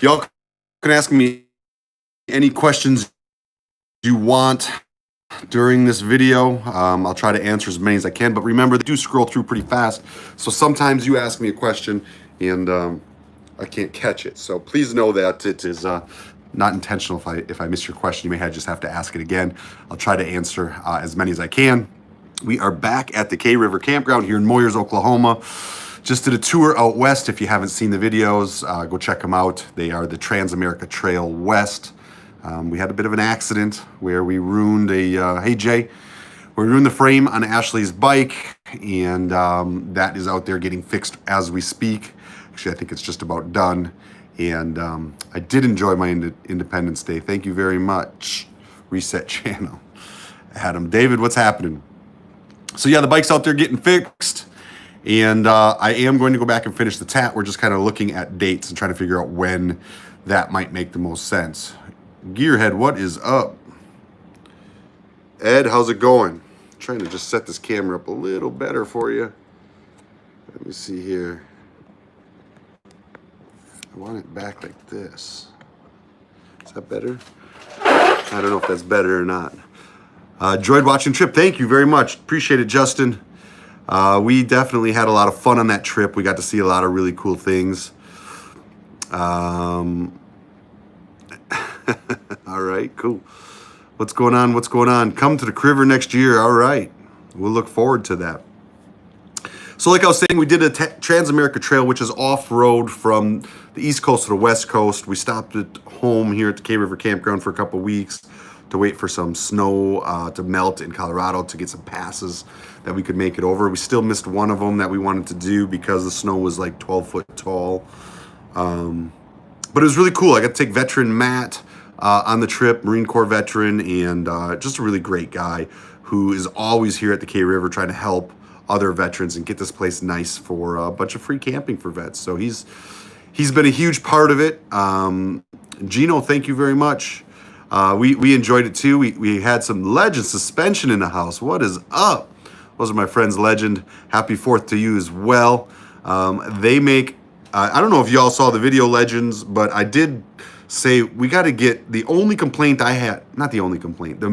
Y'all can ask me any questions you want during this video. I'll try to answer as many as I can, but remember, they do scroll through pretty fast. So sometimes you ask me a question and I can't catch it. So please know that it is not intentional. If I miss your question, you may just have to ask it again. I'll try to answer as many as I can. We are back at the KRIVER Campground here in Moyers, Oklahoma. Just did a tour out west. If you haven't seen the videos, go check them out. They are the Trans-America Trail West. We had a bit of an accident where we ruined hey Jay, we ruined the frame on Ashley's bike, and that is out there getting fixed as we speak. Actually, I think it's just about done. And I did enjoy my Independence Day. Thank you very much, Reset Channel. Adam, David, what's happening? So yeah, the bike's out there getting fixed. And I am going to go back and finish the tat. We're just kind of looking at dates and trying to figure out when that might make the most sense. Gearhead, what is up? Ed, how's it going? I'm trying to just set this camera up a little better for you. Let me see here. I want it back like this. Is that better? I don't know if that's better or not. Enjoyed watching the trip. Thank you very much. Appreciate it, Justin. We definitely had a lot of fun on that trip. We got to see a lot of really cool things. All right, cool. What's going on? What's going on? Come to the KRIVER next year. All right. We'll look forward to that. So like I was saying, we did a Trans-America Trail, which is off-road from the East Coast to the West Coast. We stopped at home here at the KRIVER Campground for a couple weeks to wait for some snow to melt in Colorado to get some passes that we could make it over. We still missed one of them that we wanted to do because the snow was like 12 foot tall. But it was really cool. I got to take veteran Matt on the trip, Marine Corps veteran, and just a really great guy who is always here at the KRIVER trying to help other veterans and get this place nice for a bunch of free camping for vets. So he's been a huge part of it. Gino, thank you very much. We enjoyed it too. We had some Legend suspension in the house. What is up? Those are my friends Legend. Happy 4th to you as well. They make, I don't know if y'all saw the video, Legends, but I did say we got to get the only complaint I had, not the only complaint, the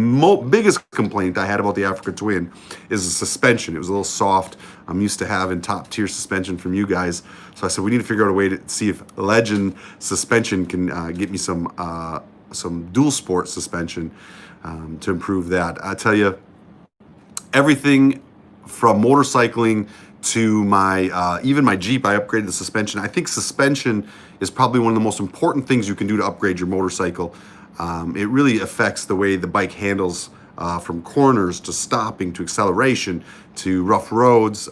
biggest complaint I had about the Africa Twin is the suspension. It was a little soft. I'm used to having top tier suspension from you guys. So I said, we need to figure out a way to see if Legend suspension can get me some dual sport suspension to improve that. I tell you, everything from motorcycling to my even my Jeep, I upgraded the suspension. I think suspension is probably one of the most important things you can do to upgrade your motorcycle. It really affects the way the bike handles from corners to stopping to acceleration to rough roads.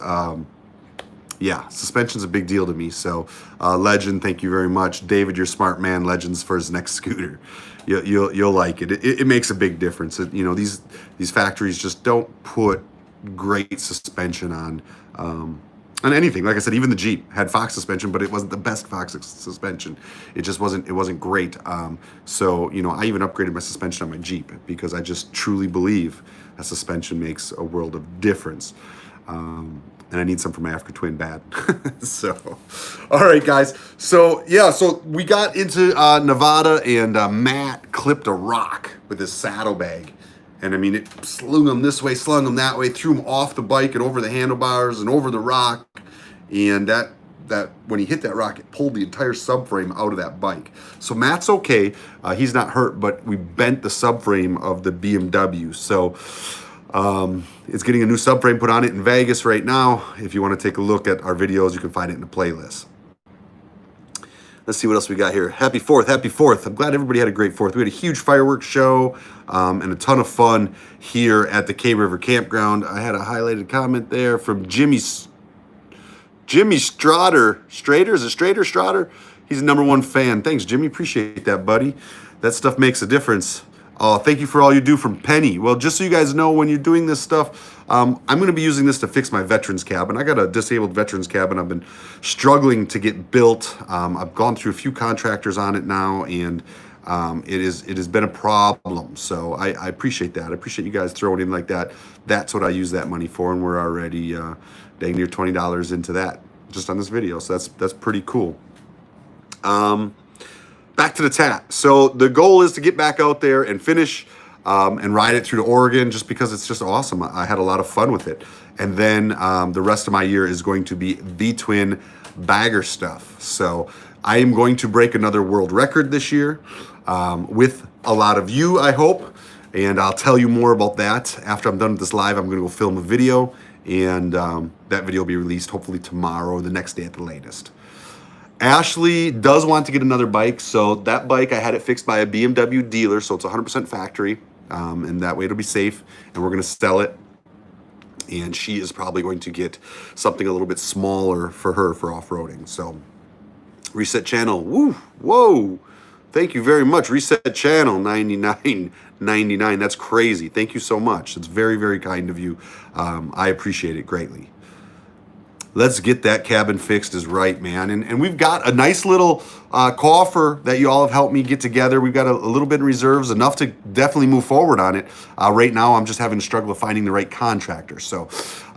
Yeah, suspension's a big deal to me. So Legend, thank you very much. David, you're a smart man. Legend's for his next scooter. You'll like it. It makes a big difference. You know, these factories just don't put great suspension on anything. Like I said, even the Jeep had Fox suspension, but it wasn't the best Fox suspension. It just wasn't. It wasn't great. So you know, I even upgraded my suspension on my Jeep because I just truly believe that suspension makes a world of difference. And I need some for my Africa Twin bad. So, all right, guys. So yeah, so we got into Nevada, and Matt clipped a rock with his saddlebag. And I mean, it slung him this way, slung him that way, threw him off the bike and over the handlebars and over the rock. And that when he hit that rock, it pulled the entire subframe out of that bike. So Matt's okay. He's not hurt, but we bent the subframe of the BMW. So it's getting a new subframe put on it in Vegas right now. If you want to take a look at our videos, you can find it in the playlist. Let's see what else we got here. Happy 4th, happy 4th. I'm glad everybody had a great 4th. We had a huge fireworks show and a ton of fun here at the KRIVER Campground. I had a highlighted comment there from Jimmy Strader. Is it Strader? He's the #1 fan. Thanks, Jimmy. Appreciate that, buddy. That stuff makes a difference. Thank you for all you do from Penny. Well, just so you guys know, when you're doing this stuff, I'm going to be using this to fix my veterans cabin. I got a disabled veterans cabin. I've been struggling to get built. I've gone through a few contractors on it now, and it has been a problem. So I appreciate that. I appreciate you guys throwing in like that. That's what I use that money for, and we're already dang near $20 into that just on this video. So that's pretty cool. back to the tat. So the goal is to get back out there and finish and ride it through to Oregon, just because it's just awesome. I had a lot of fun with it. And then the rest of my year is going to be V-twin bagger stuff. So I am going to break another world record this year with a lot of you, I hope. And I'll tell you more about that after I'm done with this live. I'm going to go film a video, and that video will be released hopefully tomorrow or the next day at the latest. Ashley does want to get another bike, so that bike, I had it fixed by a BMW dealer, so it's 100% factory, and that way it'll be safe, and we're going to sell it. And she is probably going to get something a little bit smaller for her for off-roading. So Reset Channel, whoa, thank you very much. Reset Channel, $99.99. That's crazy. Thank you so much. It's very, very kind of you. I appreciate it greatly. Let's get that cabin fixed is right, man. And we've got a nice little coffer that you all have helped me get together. We've got a little bit in reserves, enough to definitely move forward on it. Right now, I'm just having a struggle of finding the right contractor. So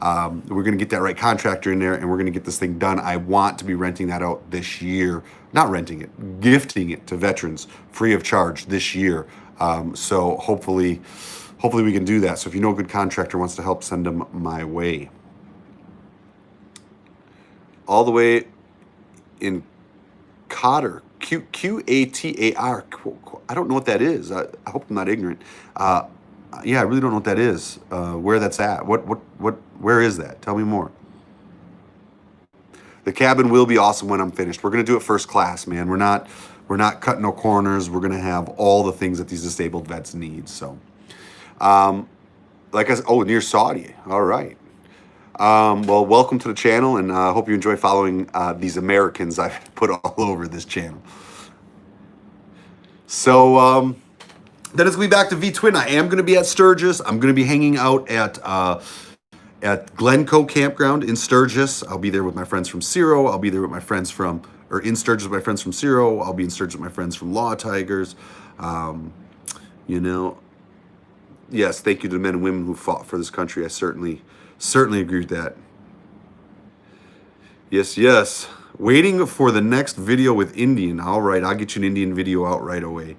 we're going to get that right contractor in there, and we're going to get this thing done. I want to be renting that out this year. Not renting it, gifting it to veterans free of charge this year. So hopefully we can do that. So if you know a good contractor wants to help, send them my way. All the way in Qatar, Qatar. I don't know what that is. I hope I'm not ignorant. Yeah, I really don't know what that is. Where that's at? Where is that? Tell me more. The cabin will be awesome when I'm finished. We're gonna do it first class, man. We're not cutting no corners. We're gonna have all the things that these disabled vets need. So, like I said, near Saudi. All right. Well, welcome to the channel, and I hope you enjoy following these Americans I've put all over this channel. So then it's going to be back to V-twin. I am going to be at Sturgis. I'm going to be hanging out at Glencoe Campground in Sturgis. I'll be there with my friends from Ciro. I'll be there with my friends from, or in Sturgis with my friends from Ciro. I'll be in Sturgis with my friends from Law Tigers. You know, yes, thank you to the men and women who fought for this country. I certainly agree with that. Yes. Waiting for the next video with Indian. All right, I'll get you an Indian video out right away.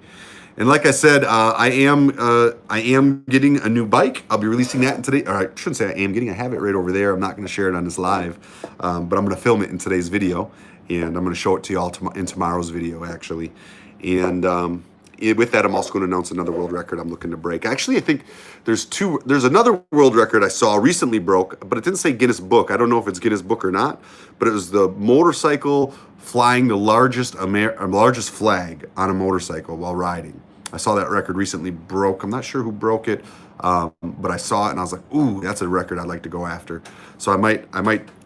And like I said, I am getting a new bike. I'll be releasing that in today. Or I shouldn't say I am getting. I have it right over there. I'm not going to share it on this live, but I'm going to film it in today's video, and I'm going to show it to you all in tomorrow's video, actually. And with that, I'm also going to announce another world record I'm looking to break. Actually, I think there's another world record I saw recently broke, but it didn't say Guinness Book. I don't know if it's Guinness Book or not, but it was the motorcycle flying the largest flag on a motorcycle while riding. I saw that record recently broke. I'm not sure who broke it, but I saw it and I was like, ooh, that's a record I'd like to go after. So I might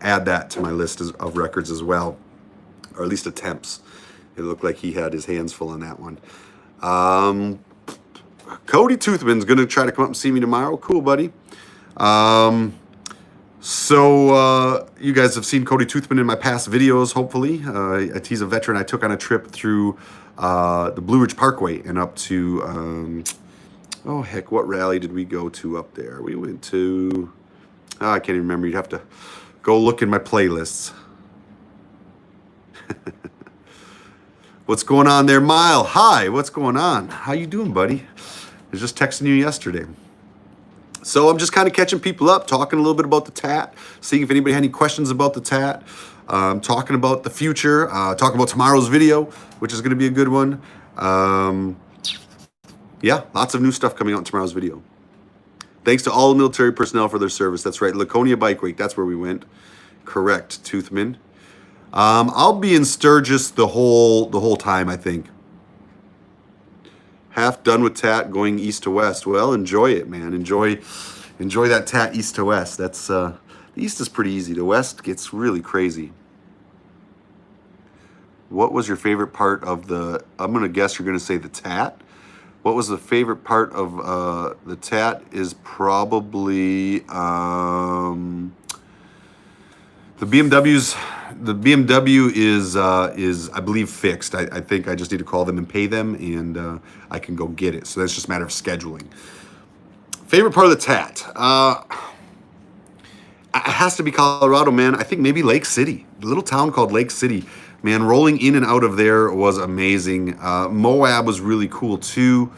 add that to my list of records as well, or at least attempts. It looked like he had his hands full on that one. Cody Toothman's gonna try to come up and see me tomorrow. Cool, buddy. So you guys have seen Cody Toothman in my past videos, hopefully. He's a veteran I took on a trip through the Blue Ridge Parkway and up to, oh heck, what rally did we go to up there? We went to, I can't even remember. You'd have to go look in my playlists. What's going on there, Mile? Hi, what's going on? How you doing, buddy? I was just texting you yesterday. So I'm just kind of catching people up, talking a little bit about the tat, seeing if anybody had any questions about the tat, talking about the future, talking about tomorrow's video, which is going to be a good one. Yeah, lots of new stuff coming out in tomorrow's video. Thanks to all the military personnel for their service. That's right, Laconia Bike Week. That's where we went. Correct, Toothman. I'll be in Sturgis the whole time, I think. Half done with tat, going east to west. Well, enjoy it, man. Enjoy that tat east to west. That's the east is pretty easy. The west gets really crazy. What was your favorite part of the? I'm gonna guess you're gonna say the tat. What was the favorite part of the tat? Is probably the BMW's. The BMW is I believe fixed. I think I just need to call them and pay them, and I can go get it. So that's just a matter of scheduling. Favorite part of the tat? It has to be Colorado, man. I think maybe Lake City, a little town called Lake City. Man, rolling in and out of there was amazing. Moab was really cool too.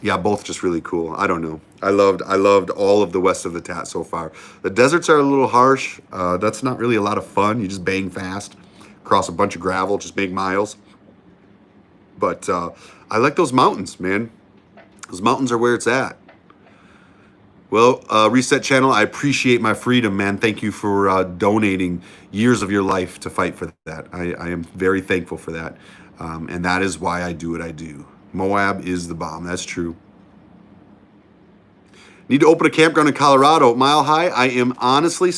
Yeah, both just really cool. I don't know. I loved all of the west of the Tat so far. The deserts are a little harsh. That's not really a lot of fun. You just bang fast across a bunch of gravel, just make miles. But I like those mountains, man. Those mountains are where it's at. Well, Reset Channel, I appreciate my freedom, man. Thank you for donating years of your life to fight for that. I am very thankful for that. And that is why I do what I do. Moab is the bomb. That's true. Need to open a campground in Colorado. Mile High, I am honestly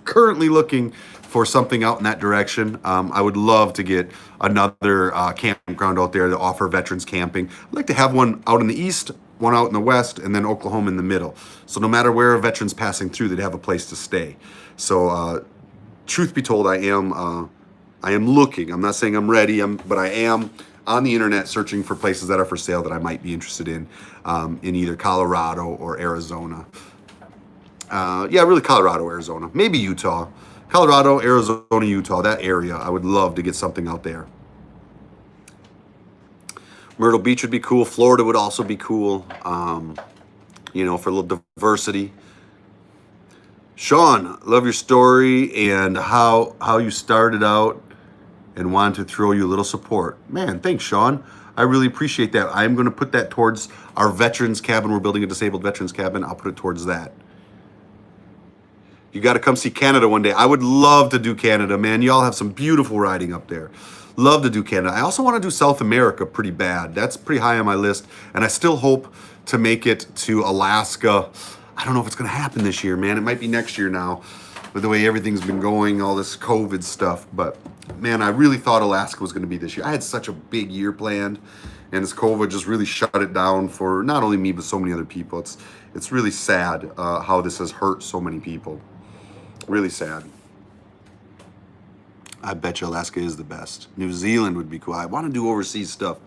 currently looking for something out in that direction. I would love to get another campground out there to offer veterans camping. I'd like to have one out in the east, one out in the west, and then Oklahoma in the middle. So no matter where a veteran's passing through, they'd have a place to stay. So truth be told, I am looking. I'm not saying I'm ready, but I am on the internet searching for places that are for sale that I might be interested in either Colorado or Arizona. Yeah, really Colorado, Arizona, maybe Utah. Colorado, Arizona, Utah, that area. I would love to get something out there. Myrtle Beach would be cool. Florida would also be cool, you know, for a little diversity. Sean, love your story and how you started out and wanted to throw you a little support. Man, thanks, Sean. I really appreciate that. I'm going to put that towards our veterans cabin. We're building a disabled veterans cabin. I'll put it towards that. You got to come see Canada one day. I would love to do Canada, man. Y'all have some beautiful riding up there. Love to do Canada. I also want to do South America pretty bad. That's pretty high on my list. And I still hope to make it to Alaska. I don't know if it's going to happen this year, man. It might be next year now with the way everything's been going, all this COVID stuff. But, man, I really thought Alaska was going to be this year. I had such a big year planned. And this COVID just really shut it down for not only me, but so many other people. It's really sad how this has hurt so many people. Really sad. I bet you Alaska is the best. New Zealand would be cool. I want to do overseas stuff.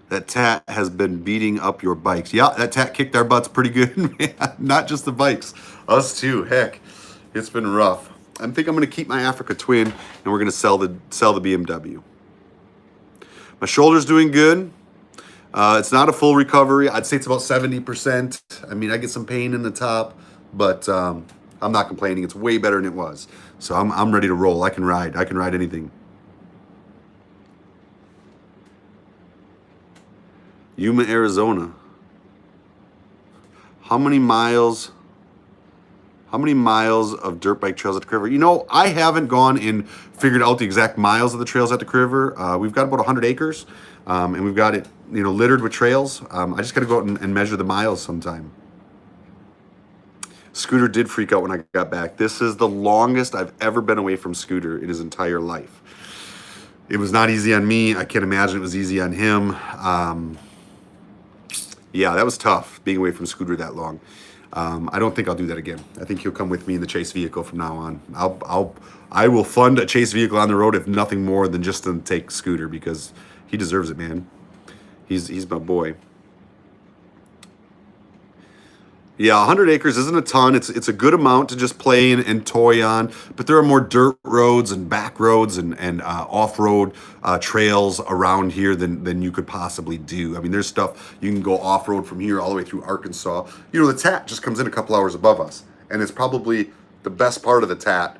That Tat has been beating up your bikes. Yeah, that Tat kicked our butts pretty good, man. Not just the bikes. Us too. Heck, it's been rough. I think I'm going to keep my Africa Twin, and we're going to sell the BMW. My shoulder's doing good. It's not a full recovery. I'd say it's about 70%. I mean, I get some pain in the top, but I'm not complaining. It's way better than it was. So I'm ready to roll. I can ride anything. Yuma, Arizona. How many miles of dirt bike trails at the KRIVER? You know, I haven't gone and figured out the exact miles of the trails at the KRIVER. We've got about 100 acres, and we've got it, you know, littered with trails. I just got to go out and measure the miles sometime. Scooter did freak out when I got back. This is the longest I've ever been away from Scooter in his entire life. It was not easy on me. I can't imagine it was easy on him. Yeah, that was tough, being away from Scooter that long. I don't think I'll do that again. I think he'll come with me in the chase vehicle from now on. I will fund a chase vehicle on the road, if nothing more than just to take Scooter, because he deserves it, man. He's my boy. Yeah, 100 acres isn't a ton. It's a good amount to just play and toy on, but there are more dirt roads and back roads and off-road trails around here than you could possibly do. I mean, there's stuff you can go off-road from here all the way through Arkansas. You know, the Tat just comes in a couple hours above us, and it's probably the best part of the Tat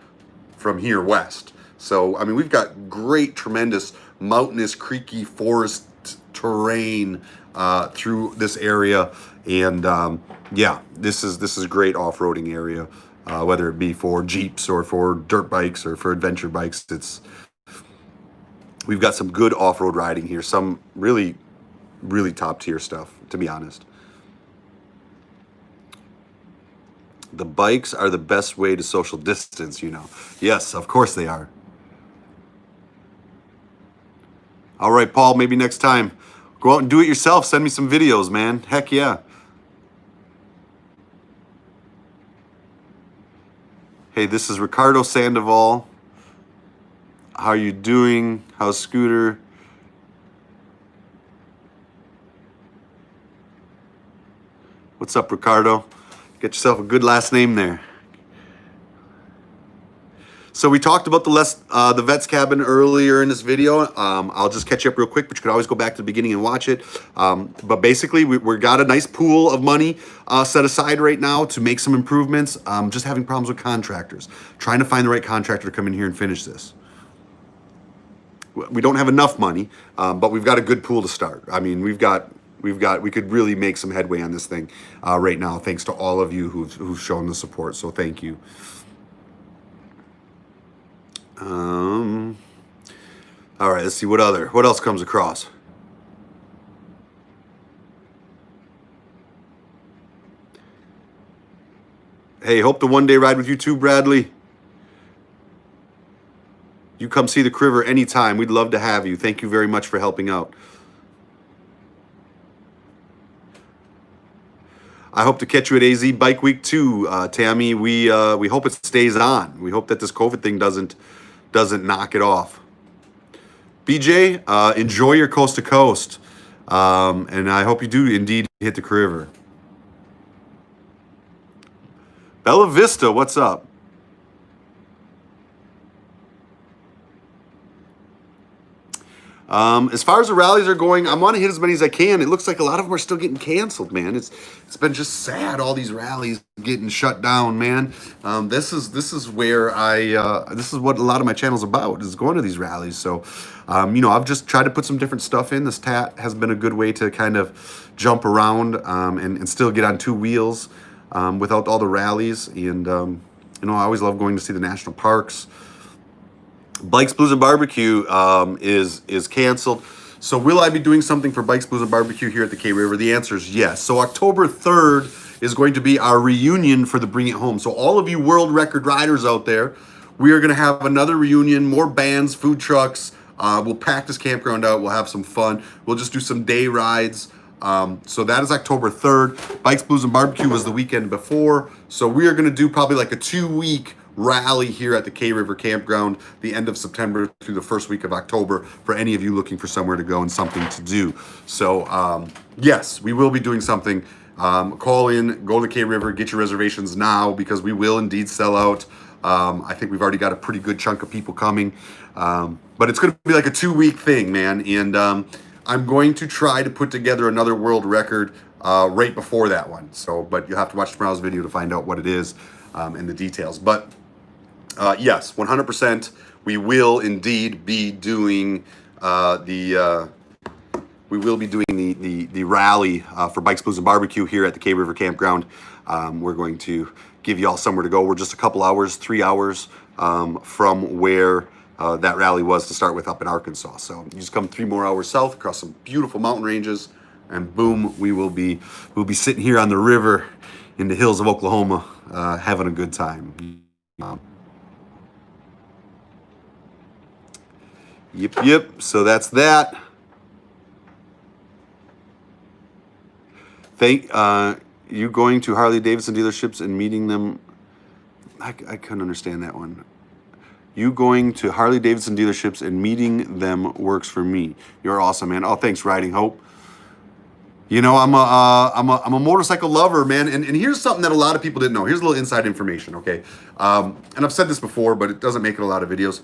from here west. So, I mean, we've got great, tremendous, mountainous, creeky forest terrain through this area, and yeah, this is a great off-roading area, whether it be for Jeeps or for dirt bikes or for adventure bikes. We've got some good off-road riding here, some really, really top-tier stuff, to be honest. The bikes are the best way to social distance, you know. Yes, of course they are. All right, Paul, maybe next time. Go out and do it yourself. Send me some videos, man. Heck yeah. Hey, this is Ricardo Sandoval. How are you doing? How's Scooter? What's up, Ricardo? Get yourself a good last name there. So we talked about the vet's cabin earlier in this video. I'll just catch you up real quick, but you can always go back to the beginning and watch it. But basically, we got a nice pool of money set aside right now to make some improvements. Just having problems with contractors, trying to find the right contractor to come in here and finish this. We don't have enough money, but we've got a good pool to start. I mean, we could really make some headway on this thing right now, thanks to all of you who've shown the support. So thank you. All right, let's see what else comes across. Hey, hope to one day ride with you too, Bradley. You come see the KRIVER anytime. We'd love to have you. Thank you very much for helping out. I hope to catch you at AZ Bike Week too, Tammy. We hope it stays on. We hope that this COVID thing doesn't knock it off. BJ, enjoy your coast to coast, and I hope you do indeed hit the KRIVER. Bella Vista, what's up? As far as the rallies are going, I want to hit as many as I can. It looks like a lot of them are still getting canceled, man. It's been just sad, all these rallies getting shut down, man. This is where this is what a lot of my channel's about, is going to these rallies. So, I've just tried to put some different stuff in. This TAT has been a good way to kind of jump around and still get on two wheels without all the rallies. And, I always love going to see the national parks. Bikes, Blues, and Barbecue is canceled. So will I be doing something for Bikes, Blues, and Barbecue here at the KRIVER? The answer is yes. So October 3rd is going to be our reunion for the Bring It Home. So all of you world record riders out there, we are going to have another reunion, more bands, food trucks. We'll pack this campground out. We'll have some fun. We'll just do some day rides. So that is October 3rd. Bikes, Blues, and Barbecue was the weekend before. So we are going to do probably like a 2-week rally here at the KRIVER Campground the end of September through the first week of October for any of you looking for somewhere to go and something to do. So yes, we will be doing something. Call in, go to KRIVER, get your reservations now, because we will indeed sell out. I think we've already got a pretty good chunk of people coming, but it's going to be like a 2-week thing, man. And I'm going to try to put together another world record right before that one. So, but you'll have to watch tomorrow's video to find out what it is and the details. But yes, 100%. We will indeed be doing the rally for Bikes, Blues, and Barbecue here at the KRIVER Campground. We're going to give you all somewhere to go. We're just a couple hours, 3 hours from where that rally was to start with up in Arkansas. So you just come 3 more hours south across some beautiful mountain ranges, and boom, we'll be sitting here on the river in the hills of Oklahoma, having a good time. Yep. So that's that. You going to Harley Davidson dealerships and meeting them? I couldn't understand that one. You going to Harley Davidson dealerships and meeting them works for me. You're awesome, man. Oh, thanks, Riding Hope. I'm a motorcycle lover, man. And here's something that a lot of people didn't know. Here's a little inside information, okay? And I've said this before, but it doesn't make it a lot of videos.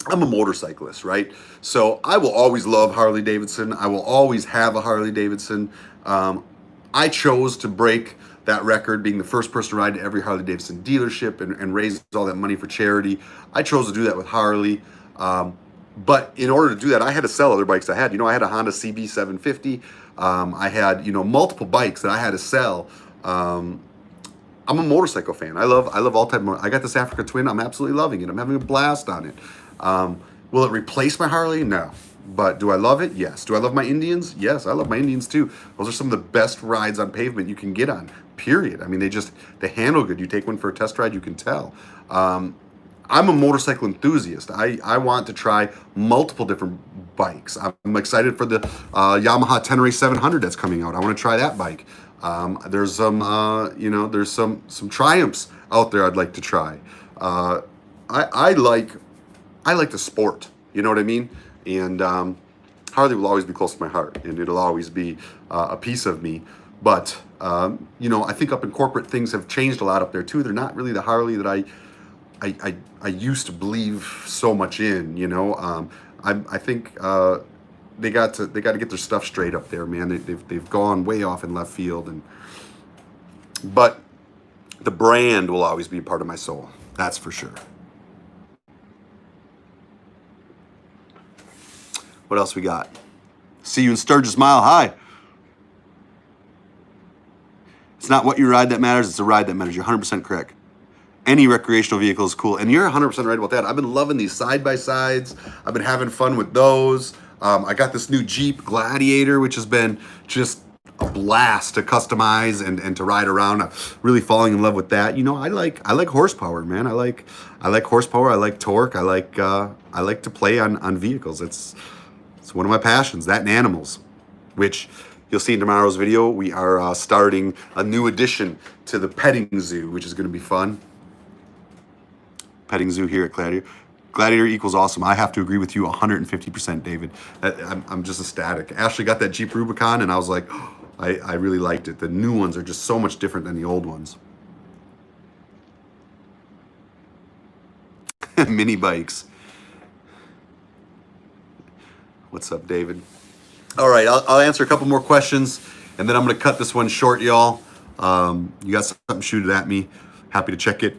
I'm a motorcyclist, right? So I will always love Harley Davidson. I will always have a Harley Davidson. I chose to break that record, being the first person to ride to every Harley Davidson dealership and raise all that money for charity. I chose to do that with Harley. But in order to do that, I had to sell other bikes I had. I had a Honda CB750. I had, multiple bikes that I had to sell. I'm a motorcycle fan. I love all type of I got this Africa Twin. I'm absolutely loving it. I'm having a blast on it. Will it replace my Harley? No. But do I love it? Yes. Do I love my Indians? Yes, I love my Indians too. Those are some of the best rides on pavement you can get on, period. I mean, they handle good. You take one for a test ride, you can tell. I'm a motorcycle enthusiast. I want to try multiple different bikes. I'm excited for the Yamaha Tenere 700 that's coming out. I want to try that bike. There's some, there's some Triumphs out there I'd like to try. I like the sport. You know what I mean? And Harley will always be close to my heart, and it'll always be a piece of me. But I think up in corporate, things have changed a lot up there too. They're not really the Harley that I I used to believe so much in. I think they got to get their stuff straight up there, man. They've gone way off in left field, but the brand will always be a part of my soul. That's for sure. What else we got? See you in Sturgis Mile. Hi. It's not what you ride that matters, it's the ride that matters. You're 100% correct. Any recreational vehicle is cool. And you're 100% right about that. I've been loving these side-by-sides. I've been having fun with those. I got this new Jeep Gladiator, which has been just a blast to customize and to ride around. I'm really falling in love with that. I like horsepower, man. I like horsepower. I like torque. I like to play on vehicles. It's one of my passions, that and animals, which you'll see in tomorrow's video. We are starting a new addition to the petting zoo, which is going to be fun. Petting zoo here at Gladiator. Gladiator equals awesome. I have to agree with you 150%, David. I'm just ecstatic. Ashley got that Jeep Rubicon, and I was like, oh, I really liked it. The new ones are just so much different than the old ones. Mini bikes. What's up, David? All right, I'll answer a couple more questions, and then I'm going to cut this one short, y'all. You got something, shoot it at me. Happy to check it.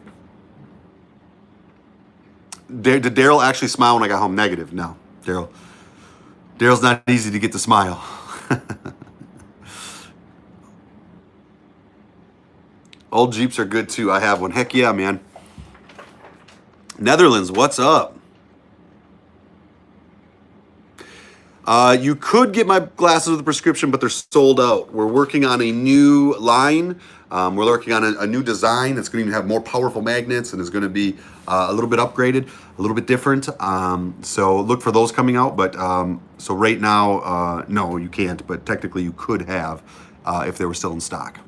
Did Daryl actually smile when I got home? Negative. No, Daryl's not easy to get to smile. Old Jeeps are good too. I have one. Heck yeah, man. Netherlands, what's up? You could get my glasses with a prescription, but they're sold out. We're working on a new line. We're working on a new design that's going to have more powerful magnets and is going to be a little bit upgraded, a little bit different. So look for those coming out. But so right now, no, you can't. But technically, you could have if they were still in stock.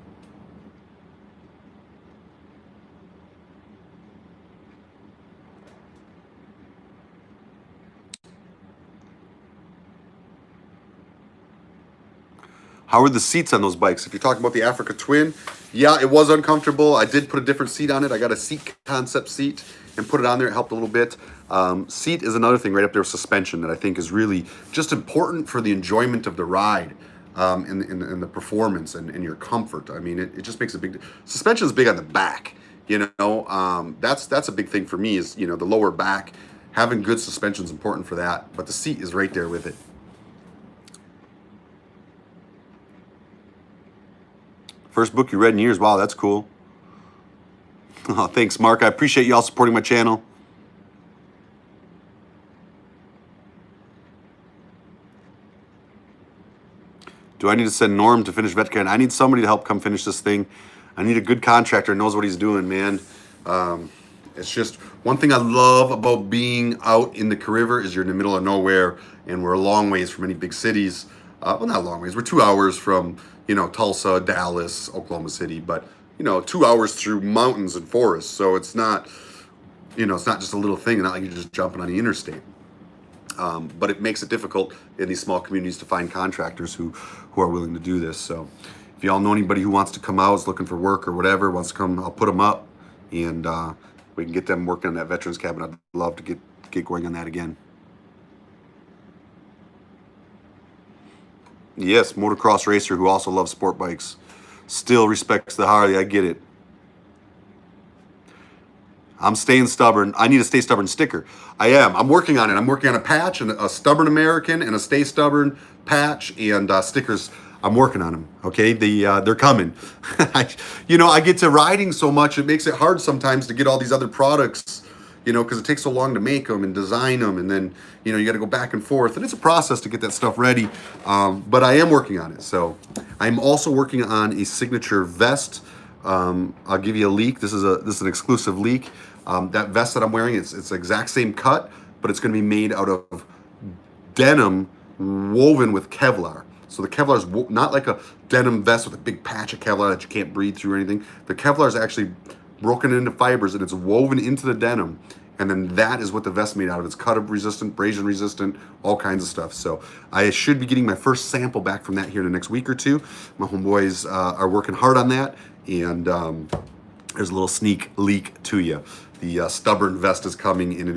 How are the seats on those bikes? If you're talking about the Africa Twin, yeah, it was uncomfortable. I did put a different seat on it. I got a seat concept seat and put it on there. It helped a little bit. Seat is another thing right up there with suspension that I think is really just important for the enjoyment of the ride and the performance and your comfort. I mean, it just makes a big... Suspension is big on the back, That's a big thing for me is, the lower back. Having good suspension is important for that, but the seat is right there with it. First book you read in years. Wow, that's cool. Oh, thanks, Mark. I appreciate y'all supporting my channel. Do I need to send Norm to finish VetCare? I need somebody to help come finish this thing. I need a good contractor who knows what he's doing, man. It's just one thing I love about being out in the KRIVER is you're in the middle of nowhere, and we're a long ways from any big cities. Well, not a long ways. We're 2 hours from, Tulsa, Dallas, Oklahoma City, but, 2 hours through mountains and forests. So it's not, it's not just a little thing, not like you're just jumping on the interstate. But it makes it difficult in these small communities to find contractors who are willing to do this. So if y'all know anybody who wants to come out, is looking for work or whatever, wants to come, I'll put them up, and we can get them working on that veterans cabin. I'd love to get going on that again. Yes, motocross racer who also loves sport bikes. Still respects the Harley. I get it. I'm staying stubborn. I need a Stay Stubborn sticker. I am. I'm working on it. I'm working on a patch and a Stubborn American and a Stay Stubborn patch and stickers. I'm working on them. Okay, they're coming. I get to riding so much, it makes it hard sometimes to get all these other products. Because it takes so long to make them and design them, and then you got to go back and forth, and it's a process to get that stuff ready. But I am working on it. So I'm also working on a signature vest. I'll give you a leak. This is an exclusive leak. That vest that I'm wearing, it's the exact same cut, but it's going to be made out of denim woven with Kevlar. So the Kevlar is not like a denim vest with a big patch of Kevlar that you can't breathe through or anything. The Kevlar is actually broken into fibers and it's woven into the denim, and then that is what the vest made out of. It's cut up resistant, abrasion resistant, all kinds of stuff. So I should be getting my first sample back from that here in the next week or two. My homeboys are working hard on that, and there's a little sneak leak to you. The stubborn vest is coming, and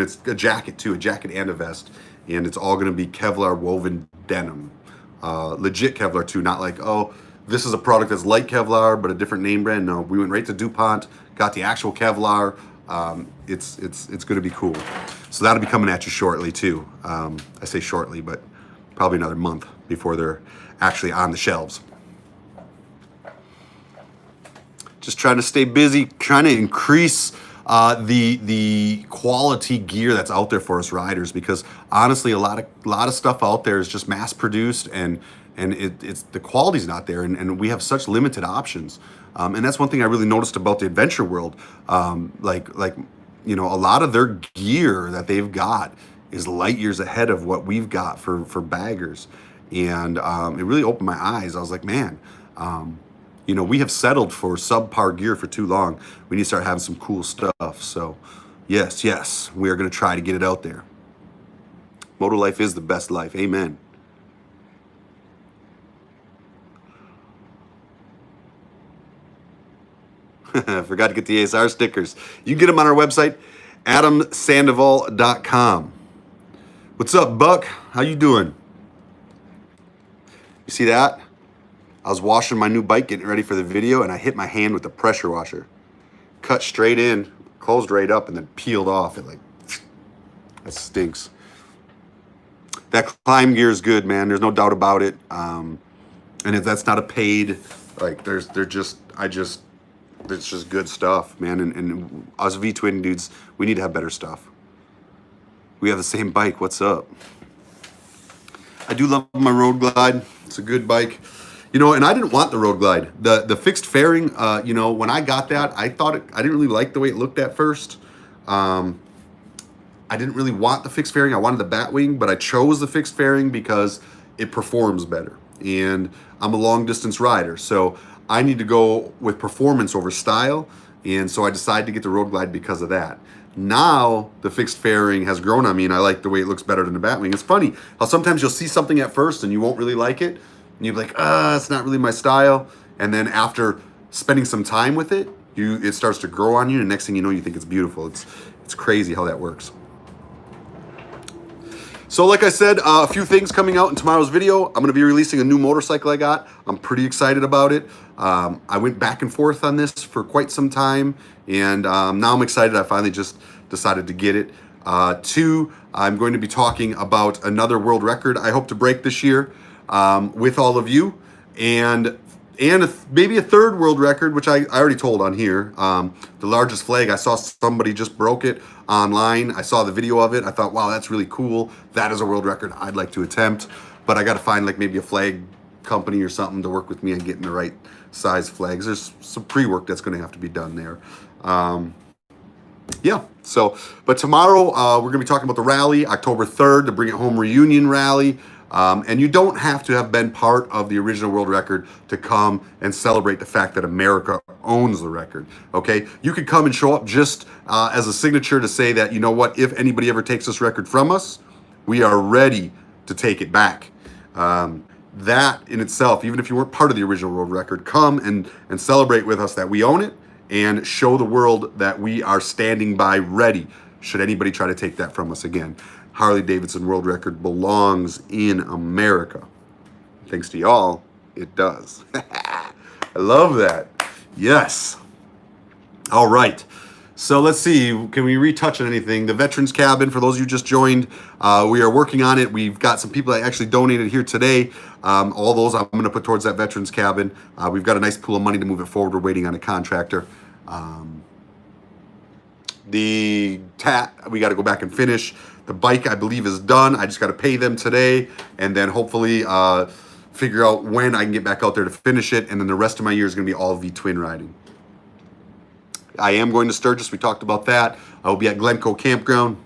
it's a jacket too, a jacket and a vest, and it's all going to be Kevlar woven denim, legit Kevlar too, not like, oh, this is a product that's like Kevlar but a different name brand. No, we went right to DuPont, got the actual Kevlar. It's going to be cool. So that'll be coming at you shortly too. I say shortly, but probably another month before they're actually on the shelves. Just trying to stay busy, trying to increase the quality gear that's out there for us riders, because honestly, a lot of stuff out there is just mass produced, and it's the quality's not there, and we have such limited options. And that's one thing I really noticed about the adventure world. Like a lot of their gear that they've got is light years ahead of what we've got for baggers, and it really opened my eyes. I was like, man. We have settled for subpar gear for too long. We need to start having some cool stuff. So, yes, we are going to try to get it out there. Moto life is the best life. Amen. Forgot to get the ASR stickers. You can get them on our website, adamsandoval.com. What's up, Buck? How you doing? You see that? I was washing my new bike, getting ready for the video, and I hit my hand with the pressure washer. Cut straight in, closed right up, and then peeled off. That stinks. That climb gear is good, man. There's no doubt about it. And if that's not a paid, it's just good stuff, man. And us V-twin dudes, we need to have better stuff. We have the same bike. What's up? I do love my Road Glide. It's a good bike. And I didn't want the Road Glide. The fixed fairing, when I got that, I didn't really like the way it looked at first. I didn't really want the fixed fairing. I wanted the Batwing, but I chose the fixed fairing because it performs better. And I'm a long distance rider, so I need to go with performance over style. And so I decided to get the Road Glide because of that. Now the fixed fairing has grown on me, and I like the way it looks better than the Batwing. It's funny how sometimes you'll see something at first and you won't really like it. And you're like, it's not really my style. And then after spending some time with it, it starts to grow on you. And next thing you know, you think it's beautiful. It's crazy how that works. So like I said, a few things coming out in tomorrow's video. I'm going to be releasing a new motorcycle I got. I'm pretty excited about it. I went back and forth on this for quite some time. And now I'm excited. I finally just decided to get it. 2, I'm going to be talking about another world record I hope to break this year. With all of you, and maybe a third world record, which I already told on here. The largest flag, I saw somebody just broke it online. I saw the video of it. I thought, wow, that's really cool. That is a world record I'd like to attempt, but I got to find maybe a flag company or something to work with me on getting the right size flags. There's some pre-work that's going to have to be done there. But tomorrow we're going to be talking about the rally, October 3rd, the Bring It Home reunion rally. And you don't have to have been part of the original world record to come and celebrate the fact that America owns the record, okay? You could come and show up just as a signature to say that, you know what, if anybody ever takes this record from us, we are ready to take it back. That in itself, even if you weren't part of the original world record, come and celebrate with us that we own it and show the world that we are standing by ready should anybody try to take that from us again. Harley-Davidson world record belongs in America. Thanks to y'all, it does. I love that. Yes. All right. So let's see. Can we retouch on anything? The Veterans Cabin, for those of you who just joined, we are working on it. We've got some people that actually donated here today. All those I'm going to put towards that Veterans Cabin. We've got a nice pool of money to move it forward. We're waiting on a contractor. The tat, we got to go back and finish. The bike, I believe, is done. I just got to pay them today, and then hopefully figure out when I can get back out there to finish it, and then the rest of my year is going to be all V-twin riding. I am going to Sturgis. We talked about that. I will be at Glencoe Campground.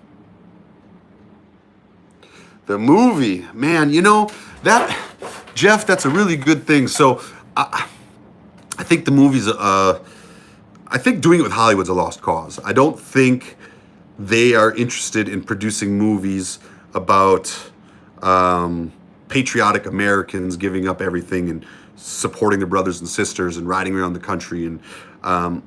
The movie, man, that, Jeff, that's a really good thing. So I think the movie's, I think doing it with Hollywood's a lost cause. I don't think they are interested in producing movies about patriotic Americans giving up everything and supporting their brothers and sisters and riding around the country. And I'm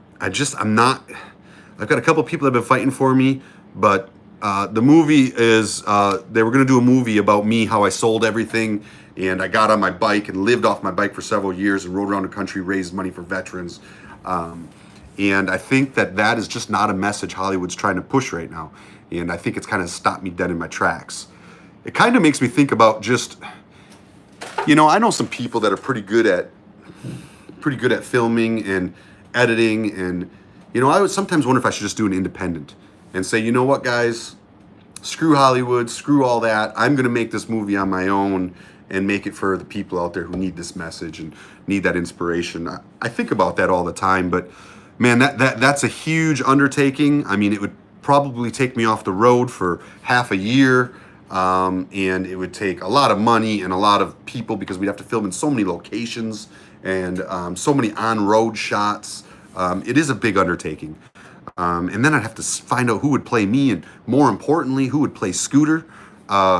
I've got a couple people that have been fighting for me, but the movie is, they were going to do a movie about me, how I sold everything, and I got on my bike and lived off my bike for several years and rode around the country, raised money for veterans. And I think that is just not a message Hollywood's trying to push right now. And I think it's kind of stopped me dead in my tracks. It kind of makes me think about just, I know some people that are pretty good at filming and editing, and I would sometimes wonder if I should just do an independent and say, you know what, guys, screw Hollywood, screw all that. I'm going to make this movie on my own and make it for the people out there who need this message and need that inspiration. I think about that all the time, but man, that's a huge undertaking. I mean, it would probably take me off the road for half a year, and it would take a lot of money and a lot of people because we'd have to film in so many locations and so many on-road shots. It is a big undertaking. And then I'd have to find out who would play me, and more importantly, who would play Scooter.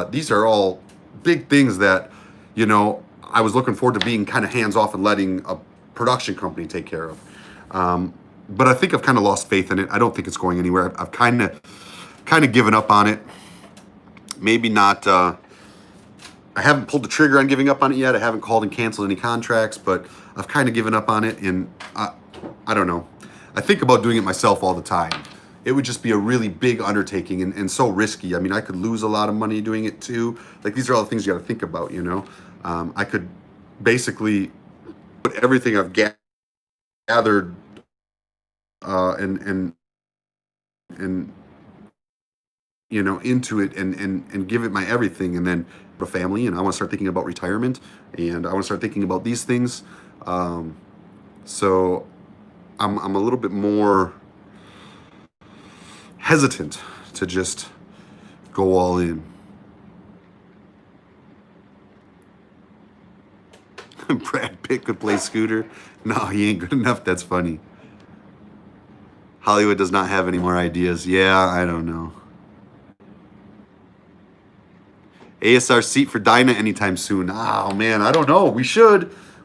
These are all big things that, I was looking forward to being kind of hands-off and letting a production company take care of. But I think I've kind of lost faith in it. I don't think it's going anywhere. I've kind of given up on it. Maybe not. I haven't pulled the trigger on giving up on it yet. I haven't called and canceled any contracts, but I've kind of given up on it, and I don't know. I think about doing it myself all the time. It would just be a really big undertaking and so risky. I mean, I could lose a lot of money doing it too. Like, these are all the things you got to think about, I could basically put everything I've gathered and into it and give it my everything, and then a family, and I want to start thinking about retirement, and I want to start thinking about these things. So I'm a little bit more hesitant to just go all in. Brad Pitt could play Scooter. No, he ain't good enough. That's funny. Hollywood does not have any more ideas. Yeah, I don't know. ASR seat for Dinah anytime soon. Oh man, I don't know. We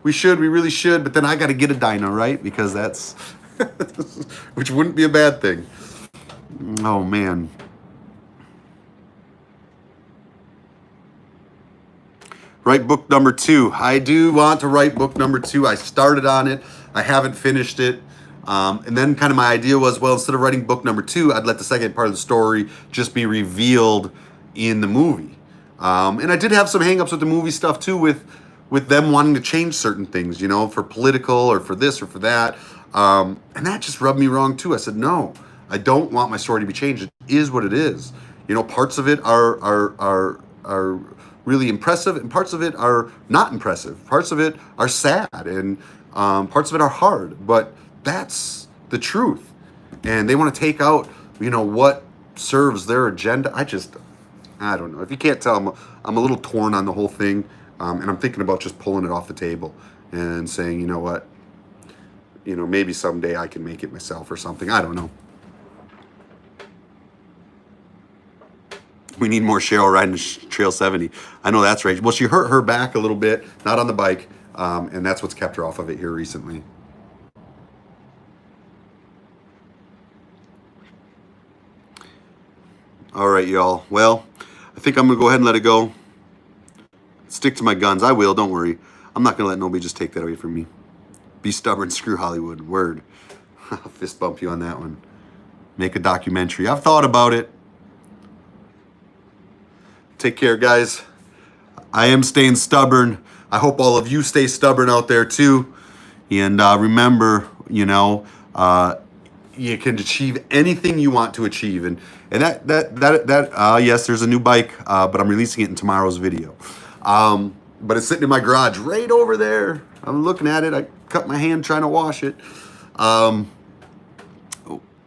really should, but then I got to get a Dinah, right? Because that's, which wouldn't be a bad thing. Oh man. Write book number 2. I do want to write book number 2. I started on it. I haven't finished it. And then kind of my idea was, well, instead of writing book number 2, I'd let the second part of the story just be revealed in the movie. And I did have some hangups with the movie stuff too, with them wanting to change certain things, for political or for this or for that. And that just rubbed me wrong too. I said, no, I don't want my story to be changed. It is what it is. Parts of it are really impressive, and parts of it are not impressive. Parts of it are sad, and parts of it are hard. But that's the truth. And they want to take out, what serves their agenda. I don't know. If you can't tell, I'm a little torn on the whole thing. And I'm thinking about just pulling it off the table and saying, you know what, maybe someday I can make it myself or something. I don't know. We need more Cheryl riding Trail 70. I know that's right. Well, she hurt her back a little bit, not on the bike, and that's what's kept her off of it here recently. All right, y'all. Well, I think I'm going to go ahead and let it go. Stick to my guns. I will. Don't worry. I'm not going to let nobody just take that away from me. Be stubborn. Screw Hollywood. Word. I'll fist bump you on that one. Make a documentary. I've thought about it. Take care, guys. I am staying stubborn. I hope all of you stay stubborn out there too. And remember, you can achieve anything you want to achieve. And yes, there's a new bike, but I'm releasing it in tomorrow's video. But it's sitting in my garage right over there. I'm looking at it. I cut my hand trying to wash it. All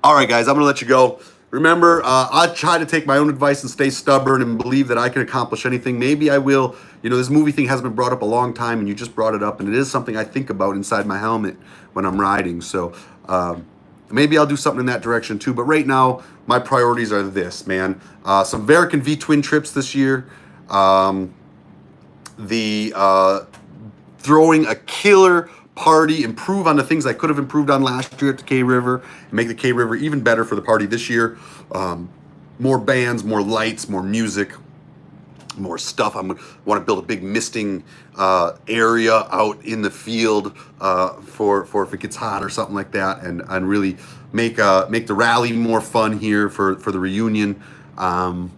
right, guys, I'm gonna let you go. Remember, I try to take my own advice and stay stubborn and believe that I can accomplish anything. Maybe I will. This movie thing hasn't been brought up a long time, and you just brought it up, and it is something I think about inside my helmet when I'm riding. So maybe I'll do something in that direction too. But right now, my priorities are this, man. Some Verican V-twin trips this year. Throwing a killer party, improve on the things I could have improved on last year at the KRIVER, and make the KRIVER even better for the party this year. More bands, more lights, more music, more stuff. I want to build a big misting area out in the field for if it gets hot or something like that, and really make the rally more fun here for the reunion, and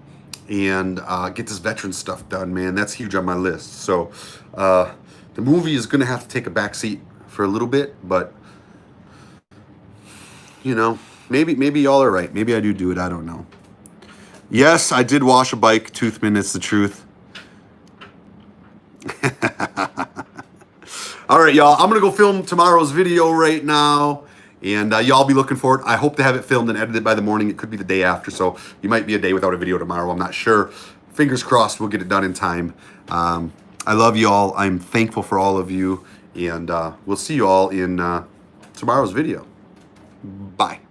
get this veteran stuff done, man. That's huge on my list. So the movie is gonna have to take a back seat for a little bit, but you know, maybe y'all are right. Maybe I do it. I don't know. Yes, I did wash a bike, Toothman. It's the truth. All right, y'all. I'm going to go film tomorrow's video right now. And y'all be looking for it. I hope to have it filmed and edited by the morning. It could be the day after. So you might be a day without a video tomorrow. I'm not sure. Fingers crossed we'll get it done in time. I love y'all. I'm thankful for all of you. And we'll see you all in tomorrow's video. Bye.